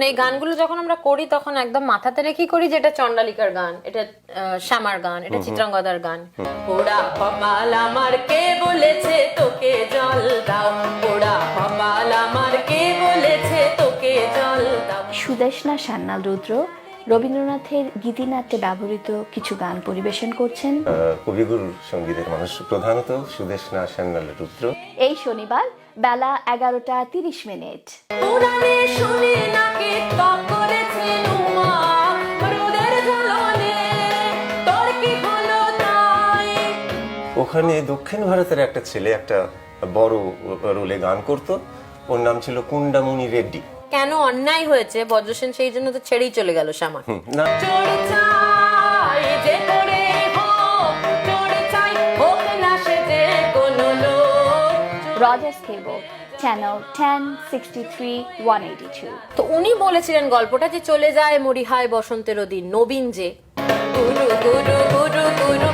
এই গানগুলো যখন আমরা করি তখন একদম মাথাতে রেখেই করি যে এটা চণ্ডালিকার গান, এটা শ্যামার গান, এটা চিত্রাঙ্গদার গান। পোড়া কপাল আমার কে বলেছে তোকে জল দাও, পোড়া কপাল আমার কে বলেছে তোকে জল দাও। সুদেষ্ণা সান্যাল রুদ্র রবীন্দ্রনাথের গীতিনাট্যে ব্যবহৃত কিছু গান পরিবেশন করছেন কবিগুরু সঙ্গীতের মানুষ প্রধানত সুদেষ্ণা সান্যাল রুদ্র। এই শনিবার বেলা 11:30। পুরাণে শুনি নাকি তপ করেছেন উমা, রোদের ঝলনে তোর কি হলো তাই? ওখানে দক্ষিণ ভারতের একটা ছেলে একটা বড় রোলে গান করত, ওর নাম ছিল কুন্ডামণি রেড্ডি। কেন অন্যায় হয়েছে বজ্রসেন সেই জন্য তো ছেড়েই চলে গেল শ্যামা। না, চোর চাই যে করে হোক, চোর চাই হোক না সে যে কোনো লোক। রজার্স কেবল, চ্যানেল 1063 182। তো উনি বলেছিলেন গল্পটা যে চলে যায় মরিহায় বসন্তের দিন, নবীন যে গুরু গুরু গুরু গুরু